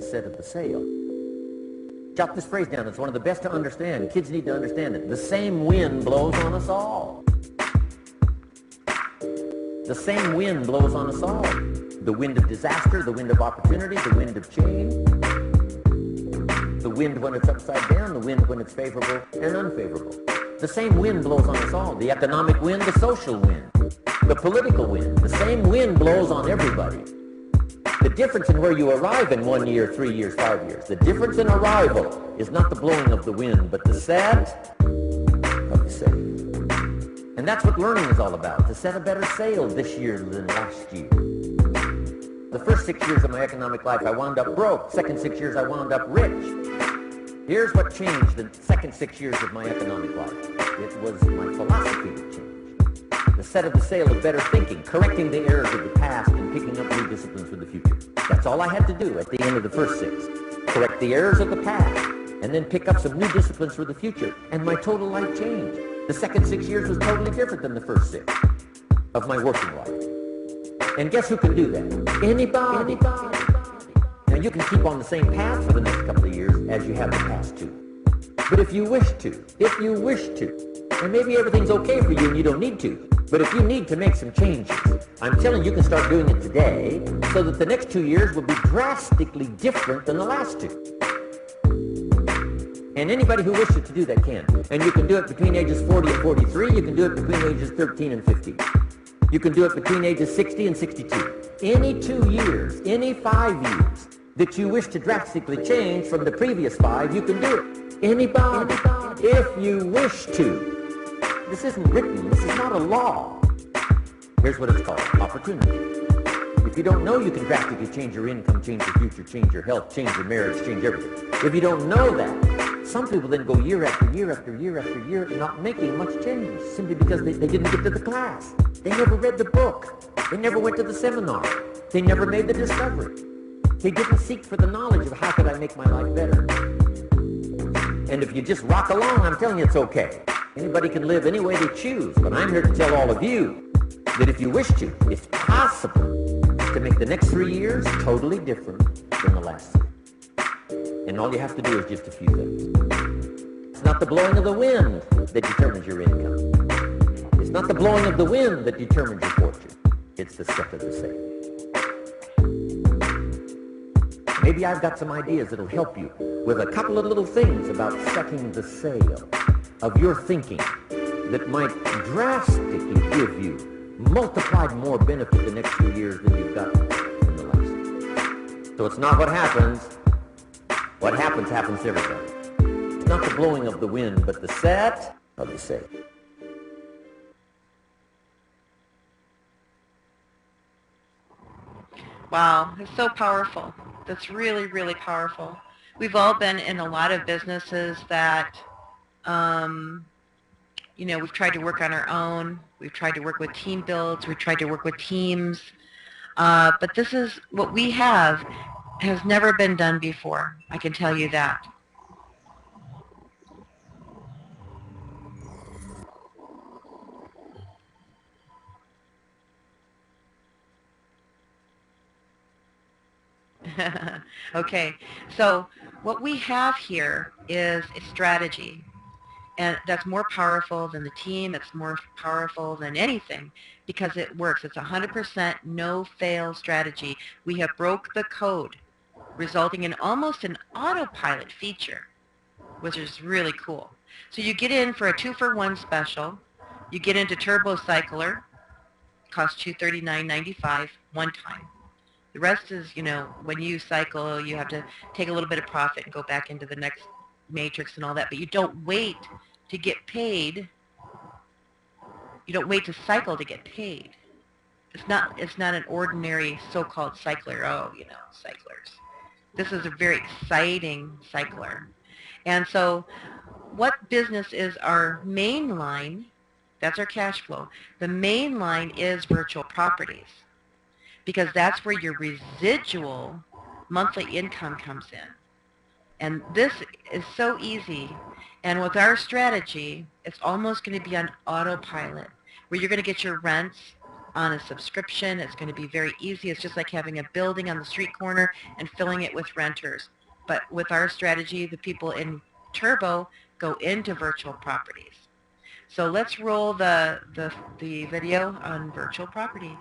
the set of the sail. Jot this phrase down. It's one of the best to understand. Kids need to understand it. The same wind blows on us all. The same wind blows on us all. The wind of disaster, the wind of opportunity, the wind of change. The wind when it's upside down, the wind when it's favorable and unfavorable. The same wind blows on us all. The economic wind, the social wind, the political wind. The same wind blows on everybody. The difference in where you arrive in 1 year, 3 years, 5 years, the difference in arrival is not the blowing of the wind, but the set of the sail. And that's what learning is all about, to set a better sail this year than last year. The first 6 years of my economic life, I wound up broke. Second 6 years, I wound up rich. Here's what changed the second 6 years of my economic life. It was my philosophy that changed. The set of the sail of better thinking, correcting the errors of the past and picking up new disciplines for the future. That's all I had to do at the end of the first 6. Correct the errors of the past and then pick up some new disciplines for the future. And my total life changed. The second 6 years was totally different than the first 6 of my working life. And guess who can do that? Anybody. Now you can keep on the same path for the next couple of years as you have the past 2. But if you wish to, and maybe everything's okay for you and you don't need to, but if you need to make some changes, I'm telling you can start doing it today so that the next 2 years will be drastically different than the last 2. And anybody who wishes to do that can. And you can do it between ages 40 and 43. You can do it between ages 13 and 15. You can do it between ages 60 and 62. Any 2 years, any 5 years that you wish to drastically change from the previous 5, you can do it. Anybody, if you wish to. This isn't written. This is not a law. Here's what it's called, opportunity. If you don't know you can drastically change your income, change your future, change your health, change your marriage, change everything. If you don't know that, some people then go year after year after year after year not making much changes simply because they didn't get to the class. They never read the book. They never went to the seminar. They never made the discovery. They didn't seek for the knowledge of how could I make my life better. And if you just rock along, I'm telling you it's okay. Anybody can live any way they choose, but I'm here to tell all of you that if you wish to, it's possible to make the next 3 years totally different than the last 3. And all you have to do is just a few things. It's not the blowing of the wind that determines your income. It's not the blowing of the wind that determines your fortune. It's the set of the sail. Maybe I've got some ideas that'll help you with a couple of little things about setting the sail of your thinking that might drastically give you multiplied more benefit the next few years than you've got in the last. So it's not what happens. What happens to everybody. It's not the blowing of the wind, but the set of the sail. Wow, it's so powerful. That's really, really powerful. We've all been in a lot of businesses that, we've tried to work on our own. We've tried to work with team builds. We've tried to work with teams. But this is what we have has never been done before. I can tell you that. Okay, so what we have here is a strategy, and that's more powerful than the team. It's more powerful than anything because it works. It's 100% no-fail strategy. We have broke the code, resulting in almost an autopilot feature, which is really cool. So you get in for a 2-for-1 special. You get into Turbo Cycler, costs $239.95 one time. The rest is, when you cycle, you have to take a little bit of profit and go back into the next matrix and all that. But you don't wait to get paid. You don't wait to cycle to get paid. It's not an ordinary so-called cycler. Oh, cyclers. This is a very exciting cycler. And so what business is our main line? That's our cash flow. The main line is virtual properties, because that's where your residual monthly income comes in. And this is so easy. And with our strategy, it's almost going to be on autopilot, where you're going to get your rents on a subscription. It's going to be very easy. It's just like having a building on the street corner and filling it with renters. But with our strategy, the people in Turbo go into virtual properties. So let's roll the video on virtual properties.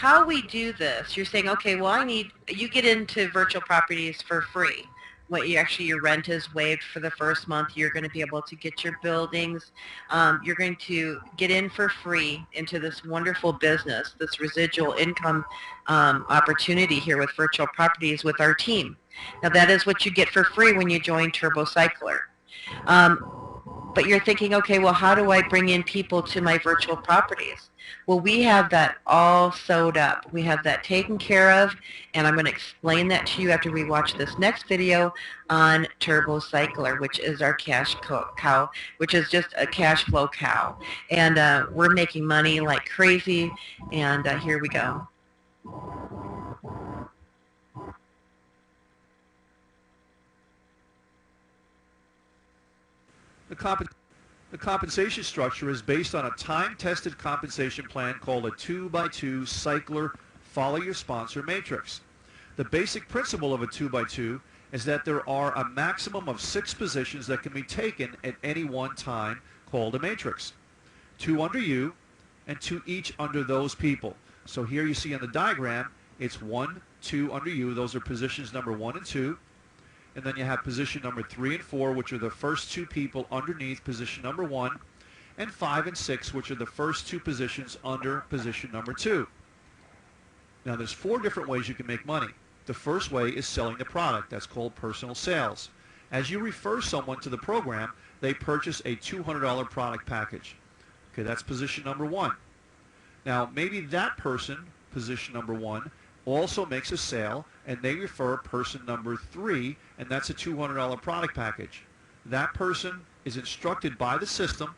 how we do this, you're saying, okay, well, you get into virtual properties for free. Your rent is waived for the first month. You're going to be able to get your buildings. You're going to get in for free into this wonderful business, this residual income opportunity here with virtual properties with our team. Now, that is what you get for free when you join TurboCycler. But you're thinking, okay, well, how do I bring in people to my virtual properties? Well, we have that all sewed up. We have that taken care of, and I'm going to explain that to you after we watch this next video on TurboCycler, which is our cash cow, which is just a cash flow cow. And we're making money like crazy, and here we go. The compensation structure is based on a time-tested compensation plan called a 2x2 Cycler Follow Your Sponsor Matrix. The basic principle of a 2x2 is that there are a maximum of 6 positions that can be taken at any one time, called a matrix. 2 under you and 2 each under those people. So here you see on the diagram, it's 1, 2 under you. Those are positions number 1 and 2. And then you have position number 3 and 4, which are the first 2 people underneath position number 1, and 5 and 6, which are the first 2 positions under position number 2. Now there's 4 different ways you can make money. The first way is selling the product. That's called personal sales. As you refer someone to the program, they purchase a $200 product package. Okay, that's position number 1. Now maybe that person, position number 1, also makes a sale, and they refer person number 3, and that's a $200 product package. That person is instructed by the system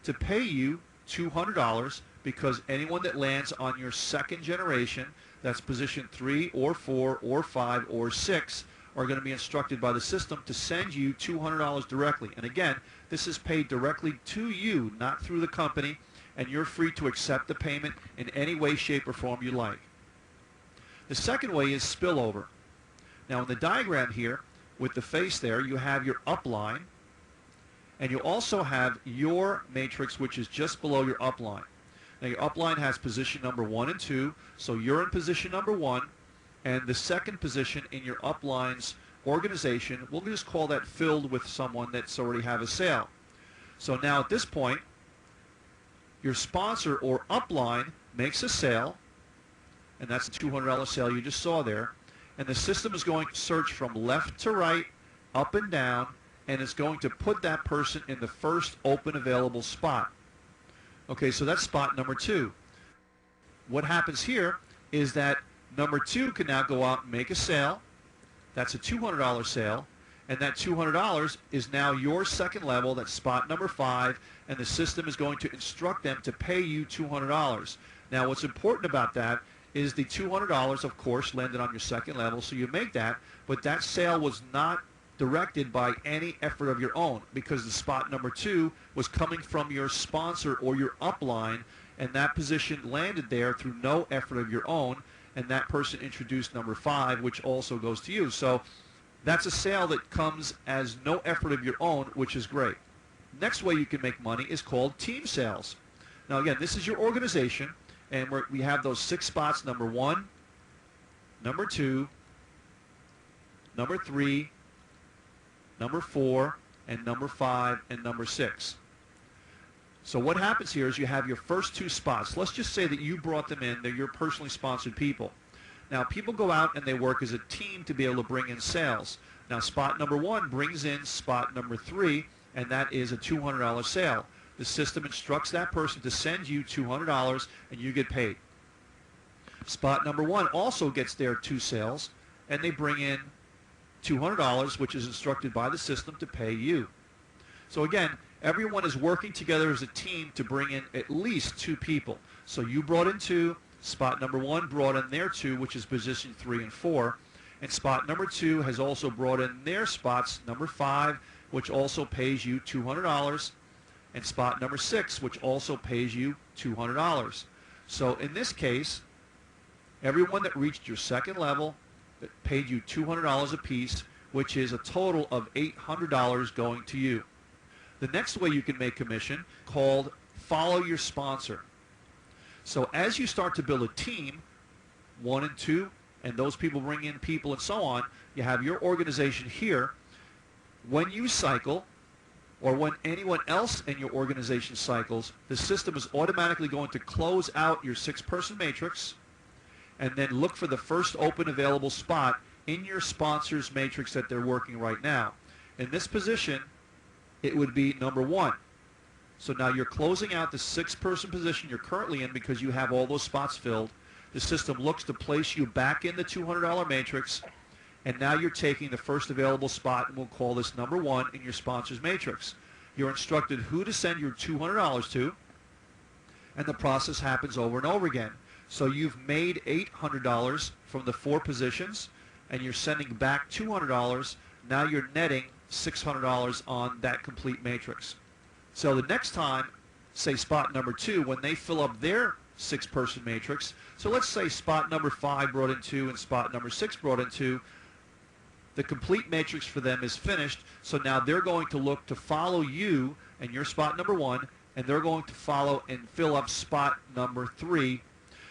to pay you $200 because anyone that lands on your second generation, that's position 3 or 4 or 5 or 6, are going to be instructed by the system to send you $200 directly. And again, this is paid directly to you, not through the company, and you're free to accept the payment in any way, shape, or form you like. The second way is spillover. Now in the diagram here, with the face there, you have your upline, and you also have your matrix, which is just below your upline. Now your upline has position number 1 and 2, so you're in position number 1, and the second position in your upline's organization, we'll just call that filled with someone that's already have a sale. So now at this point, your sponsor or upline makes a sale, and that's the $200 sale you just saw there. And the system is going to search from left to right, up and down, and it's going to put that person in the first open available spot. Okay, so that's spot number 2. What happens here is that number 2 can now go out and make a sale. That's a $200 sale, and that $200 is now your second level. That's spot number 5, and the system is going to instruct them to pay you $200. Now what's important about that is the $200, of course, landed on your second level, so you make that, but that sale was not directed by any effort of your own, because the spot number 2 was coming from your sponsor or your upline, and that position landed there through no effort of your own, and that person introduced number 5, which also goes to you. So that's a sale that comes as no effort of your own, which is great. Next way you can make money is called team sales. Now again, this is your organization, and we have those 6 spots, number 1, number 2, number 3, number 4, and number 5, and number 6. So what happens here is you have your first 2 spots. Let's just say that you brought them in. They're your personally sponsored people. Now people go out and they work as a team to be able to bring in sales. Now spot number 1 brings in spot number 3, and that is a $200 sale. The system instructs that person to send you $200, and you get paid. Spot number 1 also gets their 2 sales, and they bring in $200, which is instructed by the system to pay you. So again, everyone is working together as a team to bring in at least 2 people. So you brought in 2, spot number 1 brought in their 2, which is position 3 and 4, and spot number 2 has also brought in their spots, number 5, which also pays you $200, and spot number 6, which also pays you $200. So in this case, everyone that reached your second level that paid you $200 a piece, which is a total of $800 going to you. The next way you can make commission, called follow your sponsor. So as you start to build a team, 1 and 2, and those people bring in people and so on. You have your organization here. When you cycle, or when anyone else in your organization cycles, the system is automatically going to close out your 6-person matrix and then look for the first open available spot in your sponsor's matrix that they're working right now. In this position, it would be number 1. So now you're closing out the 6-person position you're currently in because you have all those spots filled. The system looks to place you back in the $200 matrix, and now you're taking the first available spot, and we'll call this number 1 in your sponsor's matrix. You're instructed who to send your $200 to, and the process happens over and over again. So you've made $800 from the 4 positions, and you're sending back $200. Now you're netting $600 on that complete matrix. So the next time, say spot number 2, when they fill up their 6-person matrix, so let's say spot number 5 brought in 2 and spot number 6 brought in 2, the complete matrix for them is finished, so now they're going to look to follow you and your spot number 1, and they're going to follow and fill up spot number 3.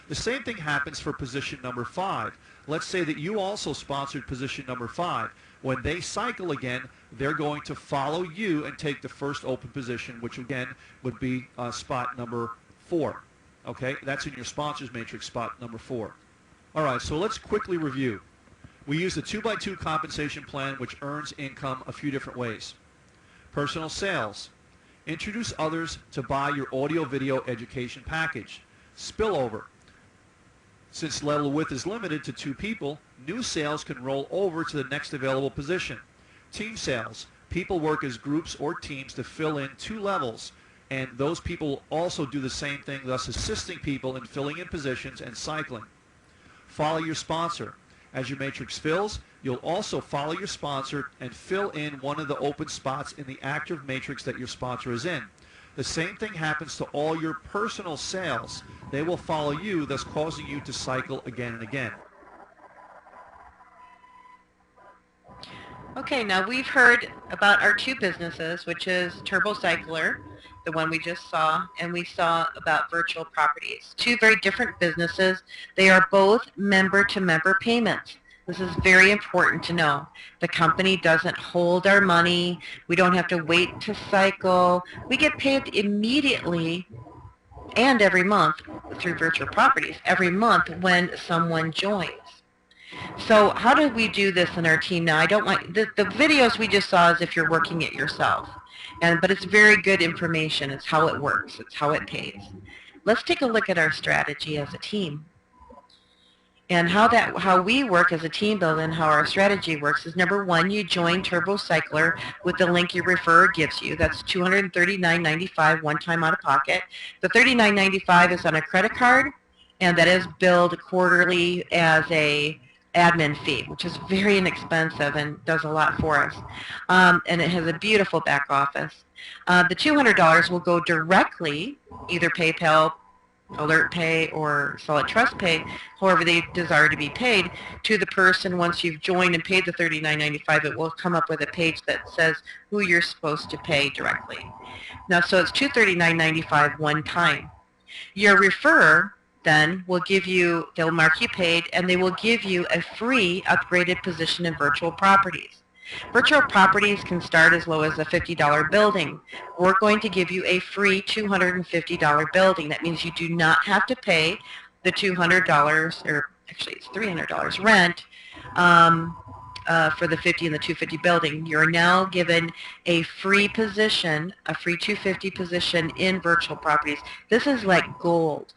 The same thing happens for position number 5. Let's say that you also sponsored position number 5. When they cycle again, they're going to follow you and take the first open position, which again would be spot number 4. Okay, that's in your sponsors matrix, spot number 4. All right, so let's quickly review. We use the 2x2 compensation plan, which earns income a few different ways. Personal sales. Introduce others to buy your audio-video education package. Spillover. Since level width is limited to 2 people, new sales can roll over to the next available position. Team sales. People work as groups or teams to fill in 2 levels, and those people also do the same thing, thus assisting people in filling in positions and cycling. Follow your sponsor. As your matrix fills, you'll also follow your sponsor and fill in one of the open spots in the active matrix that your sponsor is in. The same thing happens to all your personal sales. They will follow you, thus causing you to cycle again and again. Okay, now we've heard about our 2 businesses, which is TurboCycler, the one we just saw, and we saw about Virtual Properties. 2 very different businesses. They are both member-to-member payments. This is very important to know. The company doesn't hold our money. We don't have to wait to cycle. We get paid immediately and every month through Virtual Properties, every month when someone joins. So how do we do this in our team now? I don't want the videos we just saw is if you're working it yourself, but it's very good information. It's how it works. It's how it pays. Let's take a look at our strategy as a team. And how we work as a team building and how our strategy works is, number 1, you join TurboCycler with the link your referrer gives you. That's $239.95 one time out of pocket. The $39.95 is on a credit card, and that is billed quarterly as a admin fee, which is very inexpensive and does a lot for us. And it has a beautiful back office. The $200 will go directly, either PayPal, AlertPay, or Solid Trust Pay, however they desire to be paid, to the person. Once you've joined and paid the $39.95, it will come up with a page that says who you're supposed to pay directly. Now, so it's $239.95 one time. Your referrer then will give you, they'll mark you paid, and they will give you a free upgraded position in Virtual Properties. Virtual Properties can start as low as a $50 building. We're going to give you a free $250 building. That means you do not have to pay the $200, or actually it's $300 rent for the 50 and the 250 building. You're now given a free position, a free 250 position in Virtual Properties. This is like gold.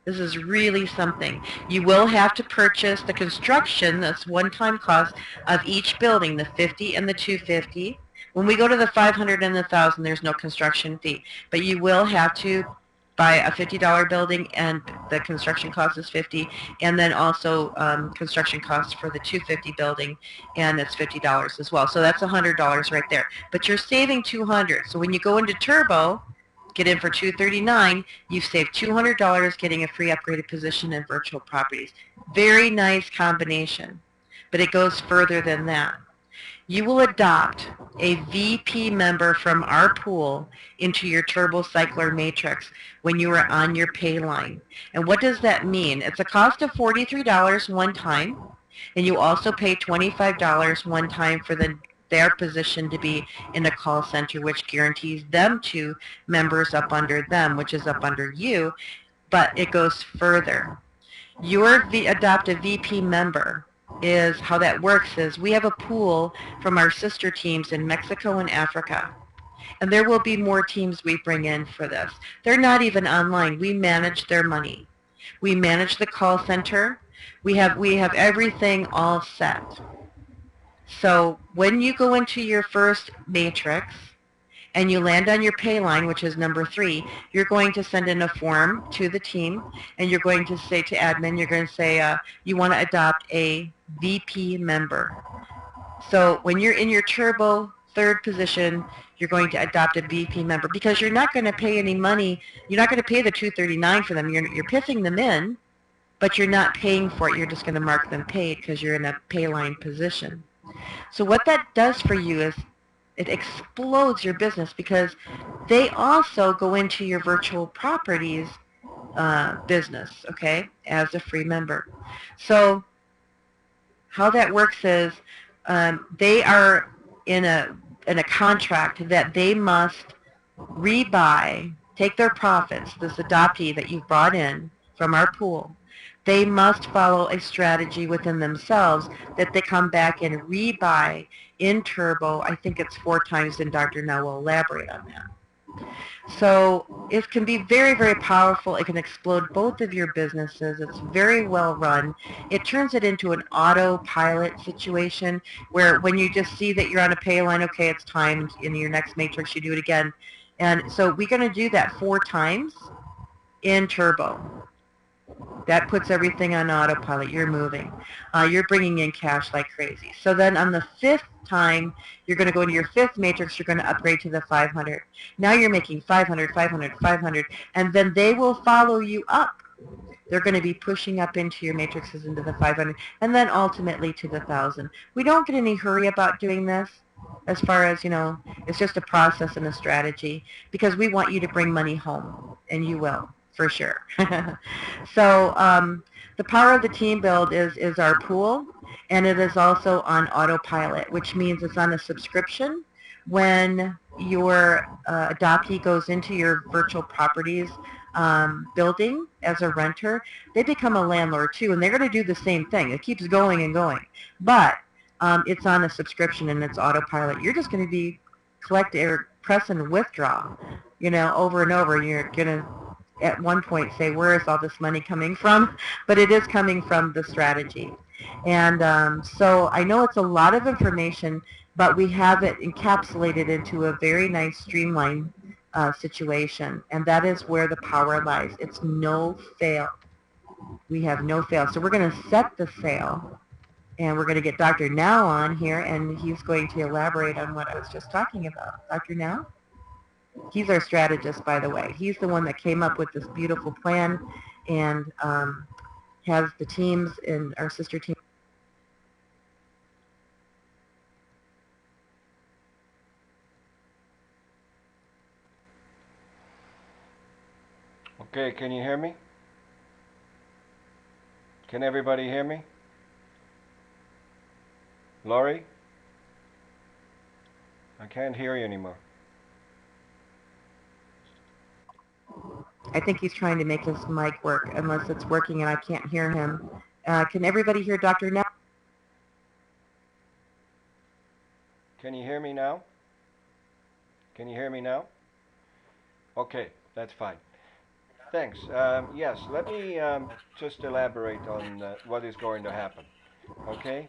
This is really something. You will have to purchase the construction, that's one-time cost, of each building, the 50 and the 250. When we go to the 500 and the 1,000, there's no construction fee. But you will have to buy a $50 building, and the construction cost is $50, and then also construction costs for the 250 building, and it's $50 as well. So that's $100 right there. But you're saving $200. So when you go into Turbo, get in for $239, you've saved $200 getting a free upgraded position in Virtual Properties. Very nice combination, but it goes further than that. you will adopt a VP member from our pool into your TurboCycler matrix when you are on your pay line. And what does that mean? It's a cost of $43 one time, and you also pay $25 one time for their position to be in a call center, which guarantees them 2 members up under them, which is up under you, but it goes further. Your adoptive VP member is, how that works is, we have a pool from our sister teams in Mexico and Africa. And there will be more teams we bring in for this. They're not even online. We manage their money. We manage the call center. We have everything all set. So when you go into your first matrix and you land on your pay line, which is number 3, you're going to send in a form to the team, and you're going to say to admin, you're going to say you want to adopt a VP member. So when you're in your turbo third position, you're going to adopt a VP member, because you're not going to pay any money. You're not going to pay the $239 for them. You're pissing them in, but you're not paying for it. You're just going to mark them paid because you're in a pay line position. So what that does for you is it explodes your business, because they also go into your virtual properties business, okay, as a free member. So how that works is they are in a contract that they must rebuy, take their profits, this adoptee that you've brought in from our pool. They must follow a strategy within themselves that they come back and rebuy in Turbo. I think it's 4 times, and Dr. Now will elaborate on that. So it can be very, very powerful. It can explode both of your businesses. It's very well run. It turns it into an autopilot situation where when you just see that you're on a pay line, okay, it's timed, in your next matrix you do it again. And so we're going to do that 4 times in Turbo. That puts everything on autopilot. You're moving. You're bringing in cash like crazy. So then on the 5th time, you're going to go into your 5th matrix. You're going to upgrade to the 500. Now you're making 500, 500, 500, and then they will follow you up. They're going to be pushing up into your matrices into the 500, and then ultimately to the 1,000. We don't get any hurry about doing this. As far as, it's just a process and a strategy, because we want you to bring money home, and you will. For sure. So the power of the team build is our pool, and it is also on autopilot, which means it's on a subscription. When your adoptee goes into your virtual properties building as a renter, they become a landlord too, and they're going to do the same thing. It keeps going and going, but it's on a subscription and it's autopilot. You're just going to be press and withdraw, over and over. You're going to at one point say, where is all this money coming from? But it is coming from the strategy. And so I know it's a lot of information, but we have it encapsulated into a very nice streamlined situation. And that is where the power lies. It's no fail. We have no fail. So we're going to set the sail, and we're going to get Dr. Now on here, and he's going to elaborate on what I was just talking about. Dr. Now? He's our strategist, by the way. He's the one that came up with this beautiful plan and has the teams and our sister team. Okay, can you hear me? Can everybody hear me? Laurie? I can't hear you anymore. I think he's trying to make his mic work, unless it's working and I can't hear him. Can everybody hear Dr. Now? Can you hear me now? Can you hear me now? Okay, that's fine. Thanks. Yes, let me just elaborate on what is going to happen. Okay?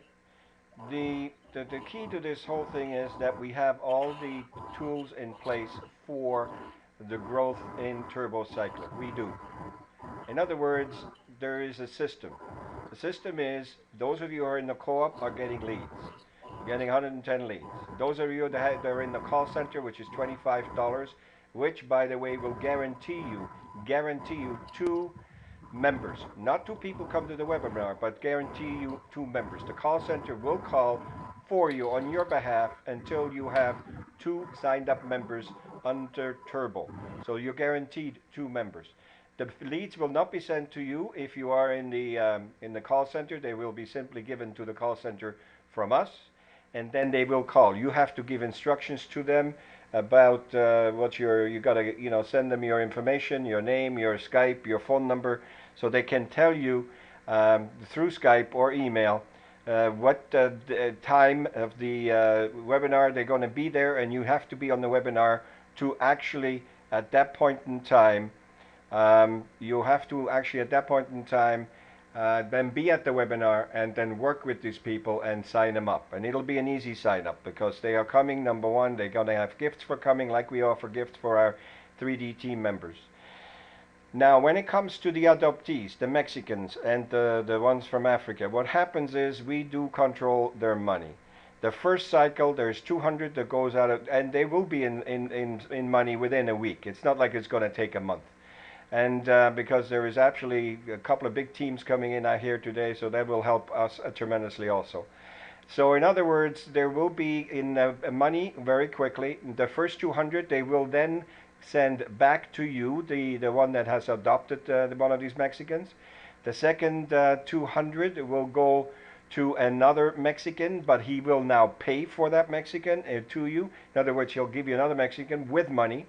The key to this whole thing is that we have all the tools in place for the growth in TurboCycler. We do. In other words, there is a system. The system is, those of you who are in the co-op are getting leads, getting 110 leads. Those of you that are in the call center, which is $25, which, by the way, will guarantee you 2 members. Not 2 people come to the webinar, but guarantee you 2 members. The call center will call for you on your behalf until you have 2 signed up members under Turbo. So you're guaranteed 2 members. The leads will not be sent to you if you are in the call center. They will be simply given to the call center from us, and then they will call. You have to give instructions to them about what you gotta, send them your information, your name, your Skype, your phone number, so they can tell you through Skype or email what time of the webinar they're going to be there, and you have to be on the webinar to actually at that point in time. You have to actually at that point in time then be at the webinar and then work with these people and sign them up. And it'll be an easy sign up because they are coming. Number one, they're going to have gifts for coming, like we offer gifts for our 3D team members. Now, when it comes to the adoptees, the Mexicans and the ones from Africa, what happens is we do control their money. The first cycle, there's 200 that goes out of, and they will be in money within a week. It's not like it's going to take a month. And because there is actually a couple of big teams coming in out here today, so that will help us tremendously also. So in other words, there will be in money very quickly. The first 200, they will then send back to you, the one that has adopted one of these Mexicans. The second 200 will go to another Mexican, but he will now pay for that Mexican to you. In other words, he'll give you another Mexican with money.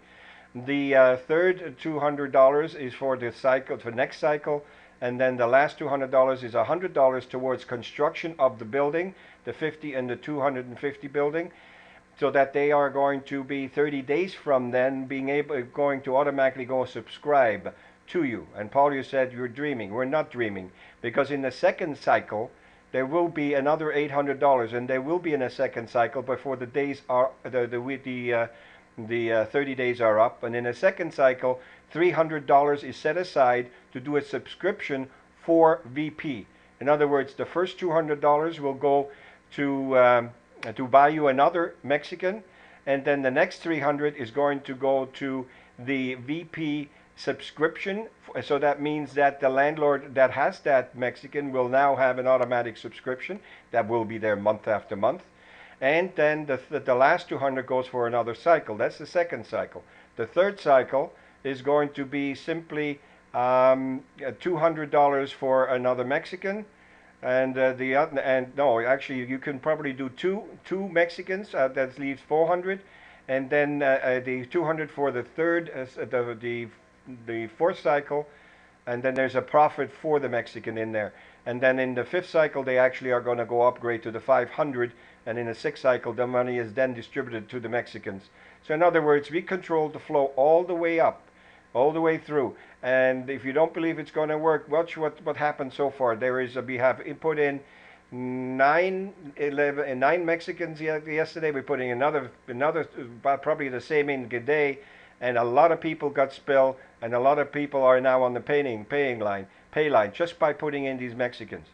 The third $200 is for the cycle, for next cycle, and then the last $200 is $100 towards construction of the building, the 50 and the 250 building, so that they are going to be 30 days from then going to automatically go subscribe to you. And Paul, you said you're dreaming. We're not dreaming, because in the second cycle there will be another $800, and there will be in a second cycle before the days are the 30 days are up, and in a second cycle $300 is set aside to do a subscription for VP. In other words, the first $200 will go to buy you another Mexican, and then the next 300 is going to go to the VP subscription. So that means that the landlord that has that Mexican will now have an automatic subscription that will be there month after month. And then the last 200 goes for another cycle. That's the second cycle. The third cycle is going to be simply $200 for another Mexican, and actually you can probably do two Mexicans. That leaves 400, and then the 200 for the third, the fourth cycle, and then there's a profit for the Mexican in there. And then in the fifth cycle, they actually are going to go upgrade to the 500, and in the sixth cycle, the money is then distributed to the Mexicans. So in other words, we control the flow all the way up, all the way through. And if you don't believe it's going to work, watch what happened so far. We have put in 9 Mexicans yesterday. We're putting another probably the same in today, and a lot of people got spilled, and a lot of people are now on the pay line just by putting in these Mexicans.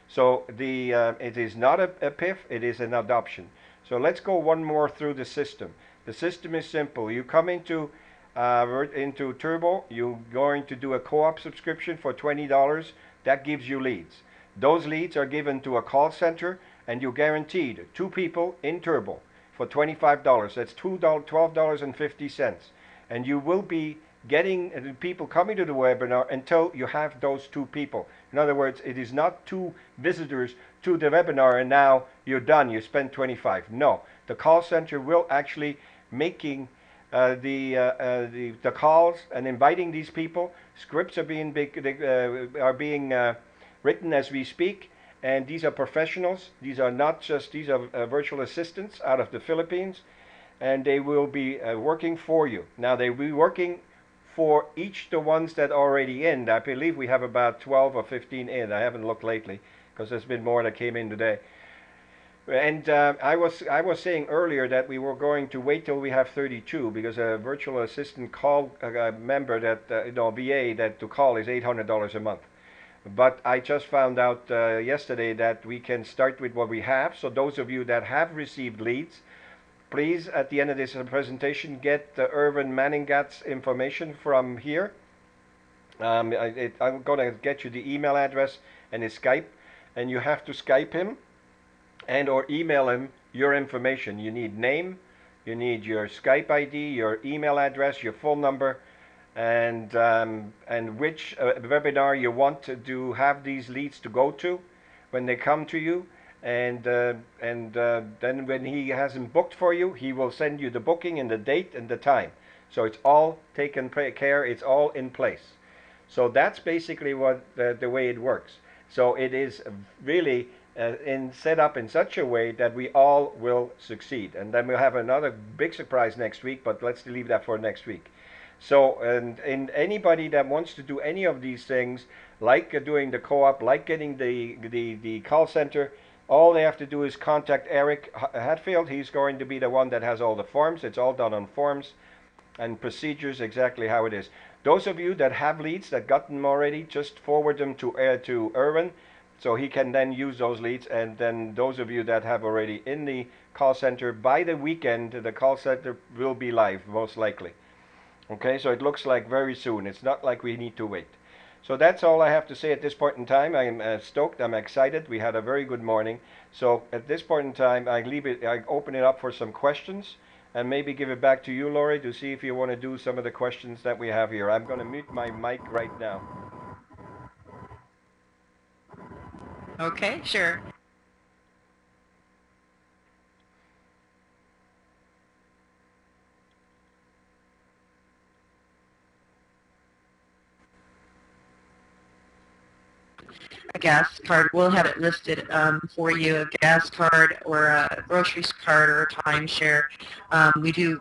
So it is not a PIF, it is an adoption. So let's go one more through the system. The system is simple. You come into Turbo, you're going to do a co-op subscription for $20. That gives you leads. Those leads are given to a call center, and you're guaranteed 2 people in Turbo for $25. That's $12.50. And you will be getting people coming to the webinar until you have those 2 people. In other words, it is not 2 visitors to the webinar and now you're done, you spend 25. No, the call center will actually making the calls and inviting these people. Scripts are being written as we speak, and these are professionals. These are not just, these are virtual assistants out of the Philippines, and they will be working for you. Now they will be working for each the ones that are already in. I believe we have about 12 or 15 in. I haven't looked lately because there's been more that came in today. And I was saying earlier that we were going to wait till we have 32 because a virtual assistant call member that VA that to call is $800 a month. But I just found out yesterday that we can start with what we have. So those of you that have received leads, please, at the end of this presentation, get Irvin Manningat's information from here. I'm going to get you the email address and his Skype, and you have to Skype him and or email him your information. You need name, you need your Skype ID, your email address, your phone number, and which webinar you want to have these leads to go to when they come to you. And then when he has them booked for you, he will send you the booking and the date and the time. So it's all taken care, it's all in place. So that's basically what the way it works. So it is really set up in such a way that we all will succeed. And then we'll have another big surprise next week, but let's leave that for next week. So, and anybody that wants to do any of these things, like doing the co-op, like getting the call center, all they have to do is contact Eric Hatfield. He's going to be the one that has all the forms. It's all done on forms and procedures, exactly how it is. Those of you that have leads that got them already, just forward them to Erwin, so he can then use those leads. And then those of you that have already in the call center, by the weekend, the call center will be live, most likely. Okay, so it looks like very soon. It's not like we need to wait. So that's all I have to say at this point in time. I'm stoked. I'm excited. We had a very good morning. So at this point in time, I open it up for some questions, and maybe give it back to you, Lori, to see if you want to do some of the questions that we have here. I'm going to mute my mic right now. Okay, sure. A gas card. We'll have it listed for you, a gas card or a groceries card or a timeshare. We do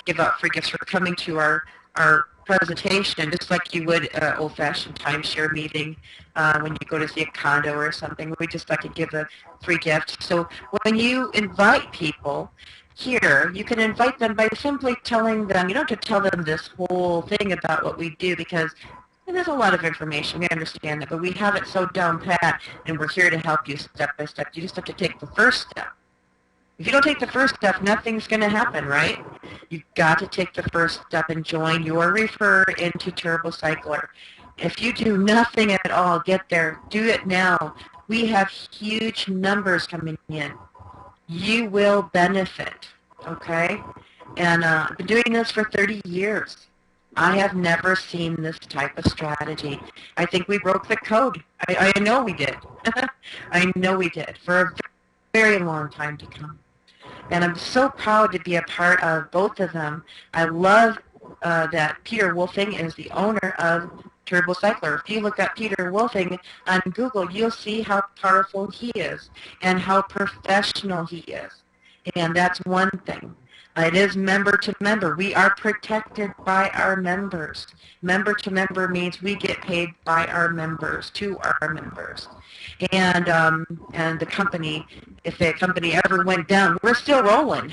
give out free gifts for coming to our presentation, just like you would an old-fashioned timeshare meeting when you go to see a condo or something. We just like to give a free gift. So when you invite people here, you can invite them by simply telling them, you don't have to tell them this whole thing about what we do, because there's a lot of information, we understand that, but we have it so down pat, and we're here to help you step by step. You just have to take the first step. If you don't take the first step, nothing's going to happen, right? You've got to take the first step and join your refer into TurboCycler. If you do nothing at all, get there. Do it now. We have huge numbers coming in. You will benefit, okay? And I've been doing this for 30 years. I have never seen this type of strategy. I think we broke the code. I know we did. I know we did for a very long time to come. And I'm so proud to be a part of both of them. I love that Peter Wolfing is the owner of TurboCycler. If you look at Peter Wolfing on Google, you'll see how powerful he is and how professional he is. And that's one thing. It is member to member. We are protected by our members. Member to member means we get paid by our members, to our members. And the company, if the company ever went down, we're still rolling.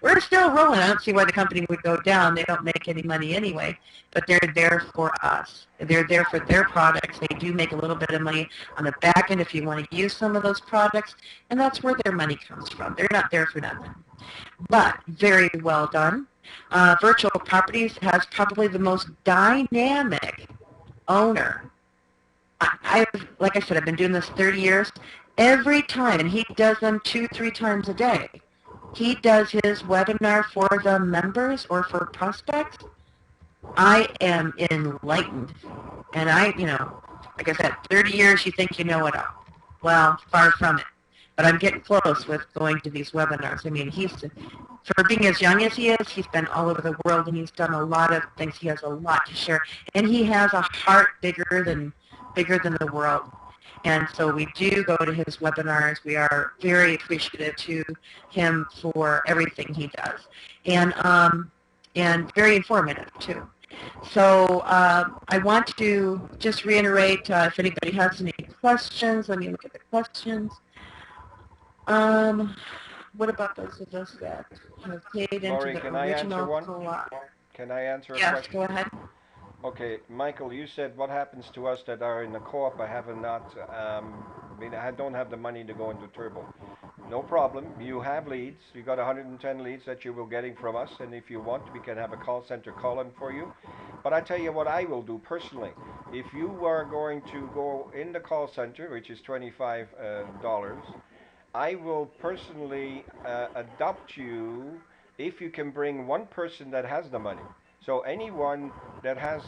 We're still rolling. I don't see why the company would go down. They don't make any money anyway, but they're there for us. They're there for their products. They do make a little bit of money on the back end if you want to use some of those products, and that's where their money comes from. They're not there for nothing. But very well done. Virtual Properties has probably the most dynamic owner. Like I said, I've been doing this 30 years. Every time, and he does them 2-3 times a day, he does his webinar for the members or for prospects. I am enlightened. And like I said, 30 years, you think you know it all. Well, far from it. But I'm getting close with going to these webinars. I mean, for being as young as he is, he's been all over the world, and he's done a lot of things. He has a lot to share, and he has a heart bigger than the world. And so we do go to his webinars. We are very appreciative to him for everything he does, and very informative too. So I want to just reiterate, if anybody has any questions, let me look at the questions. What about those of us that have paid into Lori, the can I answer original one? co-op? Can I answer a Yes, question? go ahead. Okay, Michael, you said what happens to us that are in the co-op? I don't have the money to go into Turbo. No problem. You have leads. You got 110 leads that you will getting from us, and if you want, we can have a call center call in for you. But I tell you what I will do personally. If you are going to go in the call center, which is $25, I will personally adopt you if you can bring one person that has the money. So anyone that has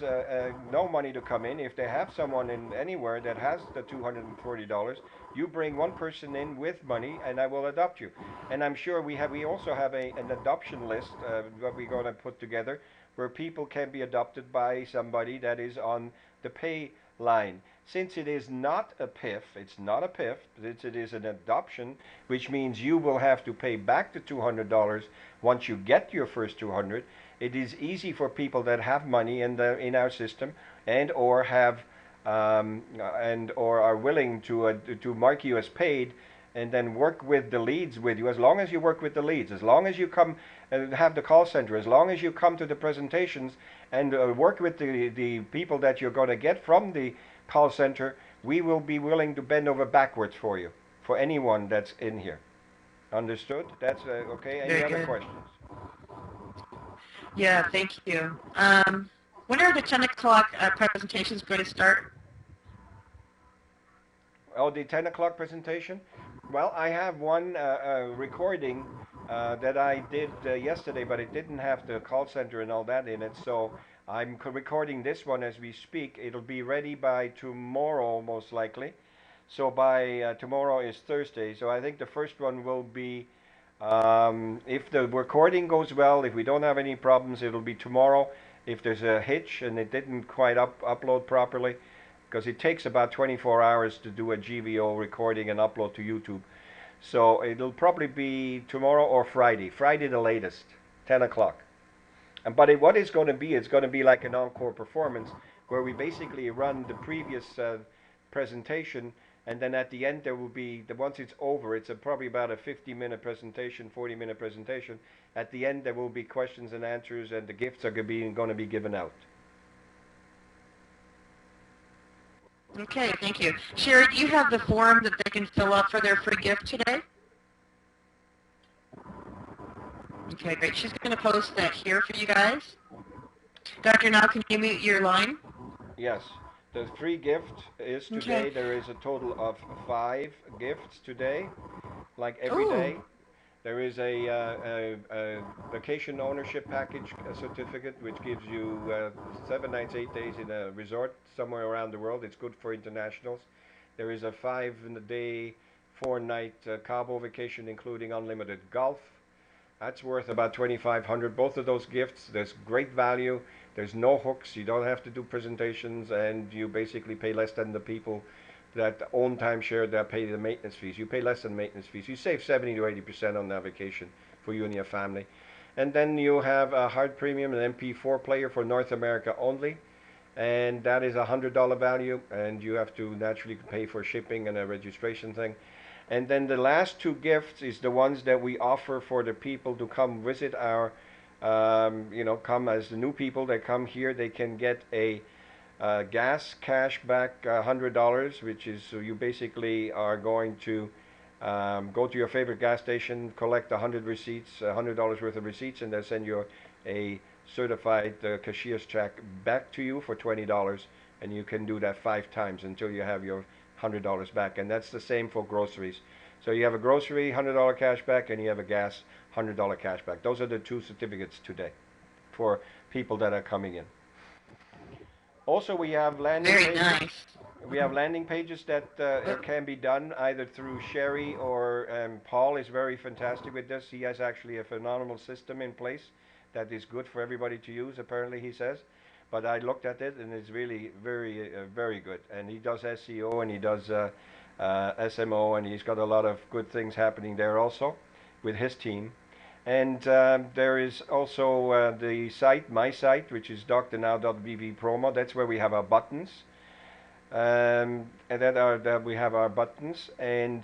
no money to come in, if they have someone in anywhere that has the $240, you bring one person in with money, and I will adopt you. And I'm sure we also have an adoption list that we're going to put together where people can be adopted by somebody that is on the pay line. Since it is not a PIF, it's not a PIF, since it is an adoption, which means you will have to pay back the $200 once you get your first 200. It is easy for people that have money in our system and or have and or are willing to mark you as paid and then work with the leads with you. As long as you work with the leads, as long as you come and have the call center, as long as you come to the presentations and work with the people that you're going to get from the call center, we will be willing to bend over backwards for you, for anyone that's in here. Understood? That's okay. Any Very other good. questions? Yeah, thank you. When are the 10 o'clock presentations going to start? Oh, the 10 o'clock presentation? Well, I have one recording that I did yesterday, but it didn't have the call center and all that in it. So I'm recording this one as we speak. It'll be ready by tomorrow, most likely. So by tomorrow is Thursday. So I think the first one will be, if the recording goes well, if we don't have any problems, it'll be tomorrow. If there's a hitch and it didn't quite upload properly, because it takes about 24 hours to do a GVO recording and upload to YouTube. So it'll probably be tomorrow or Friday. Friday the latest, 10 o'clock. But what it's going to be, it's going to be like an encore performance where we basically run the previous presentation, and then at the end there will be, once it's over, it's probably about a 50-minute presentation, 40-minute presentation. At the end there will be questions and answers, and the gifts are going to be given out. Okay, thank you. Sherry, do you have the form that they can fill out for their free gift today? Okay, great. She's going to post that here for you guys. Dr. Now, can you mute your line? Yes. The free gift is today. Okay. There is a total of 5 gifts today, like every day. There is a vacation ownership package certificate, which gives you 7 nights, 8 days in a resort somewhere around the world. It's good for internationals. There is a 5-day, 4-night Cabo vacation, including unlimited golf. That's worth about $2,500. Both of those gifts, there's great value. There's no hooks. You don't have to do presentations, and you basically pay less than the people that own timeshare that pay the maintenance fees. You pay less than maintenance fees. You save 70 to 80% on that vacation for you and your family. And then you have a hard premium, an MP4 player for North America only. And that is a $100 value, and you have to naturally pay for shipping and a registration thing. And then the last 2 gifts is the ones that we offer for the people to come visit our, come as the new people that come here. They can get a gas cash back $100, which is, so you basically are going to go to your favorite gas station, collect 100 receipts, $100 worth of receipts, and they'll send you a certified cashier's check back to you for $20, and you can do that 5 times until you have your $100 back. And that's the same for groceries. So you have a grocery $100 cash back, and you have a gas $100 cash back. Those are the 2 certificates today for people that are coming in. Also, we have landing Very pages. nice. We have landing pages that can be done either through Sherry or Paul is very fantastic with this. He has actually a phenomenal system in place that is good for everybody to use, apparently he says. But I looked at it, and it's really very, very good. And he does SEO, and he does SMO, and he's got a lot of good things happening there also with his team. And there is also the site, my site, which is drnow.bv promo. That's where we have our buttons. And that we have our buttons. And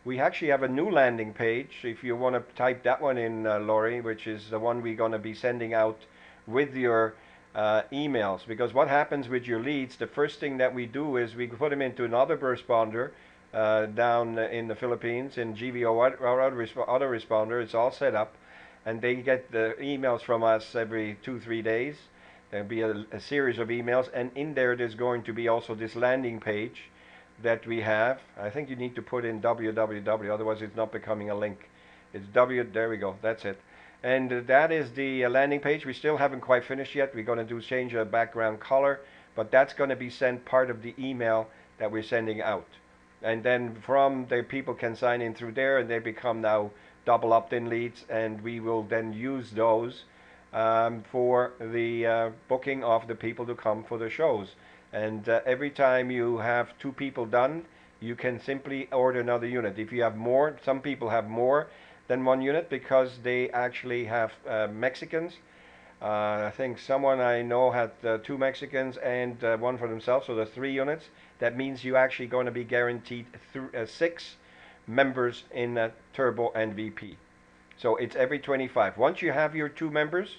we actually have a new landing page. If you want to type that one in, Laurie, which is the one we're going to be sending out with your emails. Because what happens with your leads, the first thing that we do is we put them into another responder down in the Philippines in GVO autoresponder. It's all set up, and they get the emails from us every 2-3 days. There'll be a series of emails, and in there's going to be also this landing page that we have. I think you need to put in www, otherwise it's not becoming a link. It's there we go, that's it. And that is the landing page. We still haven't quite finished yet. We're going to change the background color, but that's going to be sent part of the email that we're sending out. And then from there, people can sign in through there, and they become now double opt-in leads, and we will then use those for the booking of the people to come for the shows. And every time you have 2 people done, you can simply order another unit. If you have more, some people have more than 1 unit because they actually have Mexicans. I think someone I know had 2 Mexicans and 1 for themselves, so the 3 units. That means you actually going to be guaranteed 6 members in Turbo and VP. So it's every 25. Once you have your 2 members,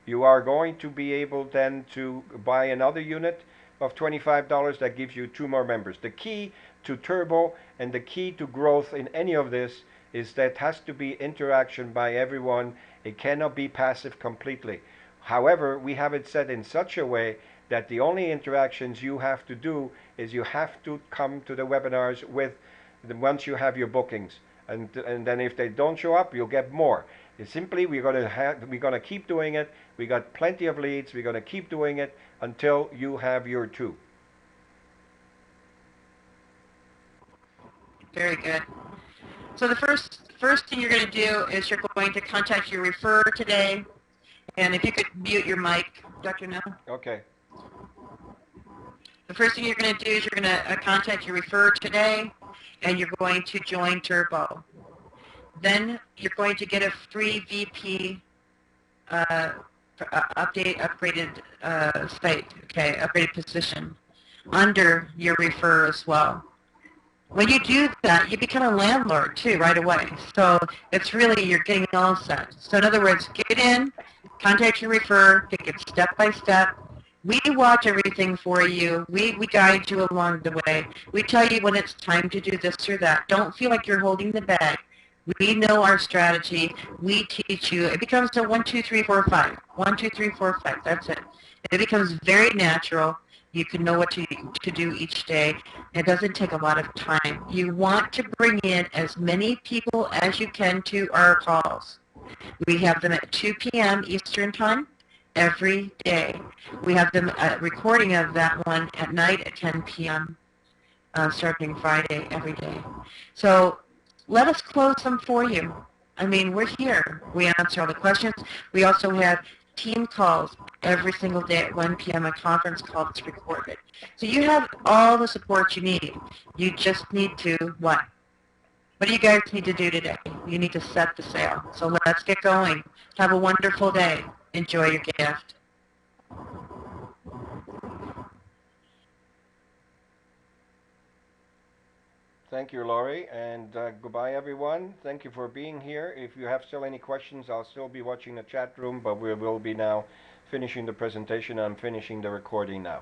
you are going to be able then to buy another unit of $25 that gives you 2 more members. The key to Turbo and the key to growth in any of this is that it has to be interaction by everyone. It cannot be passive completely. However, we have it set in such a way that the only interactions you have to do is you have to come to the webinars once you have your bookings. And then if they don't show up, you'll get more. It's simply we're going to keep doing it. We got plenty of leads. We're going to keep doing it until you have your 2. Very good. So the first thing you're going to do is you're going to contact your referrer today. And if you could mute your mic, Dr. No. Okay. The first thing you're going to do is you're going to contact your referrer today, and you're going to join Turbo. Then you're going to get a free VP upgraded site, okay, upgraded position under your referrer as well. When you do that, you become a landlord too right away. So it's really, you're getting all set. So in other words, get in, contact your referrer, take it step by step. We watch everything for you. We guide you along the way. We tell you when it's time to do this or that. Don't feel like you're holding the bag. We know our strategy. We teach you. It becomes a 1, 2, 3, 4, 5. 1, 2, 3, 4, 5. That's it. It becomes very natural. You can know what to do each day. It doesn't take a lot of time. You want to bring in as many people as you can to our calls. We have them at 2 p.m. Eastern Time every day. We have them recording of that one at night at 10 p.m. Starting Friday every day. So let us close them for you. I mean, we're here. We answer all the questions. We also have team calls every single day at 1 p.m. a conference call that's recorded. So you have all the support you need. You just need to what? What do you guys need to do today? You need to set the sail. So let's get going. Have a wonderful day. Enjoy your gift. Thank you, Laurie, and goodbye, everyone. Thank you for being here. If you have still any questions, I'll still be watching the chat room, but we will be now finishing the presentation. I'm finishing the recording now.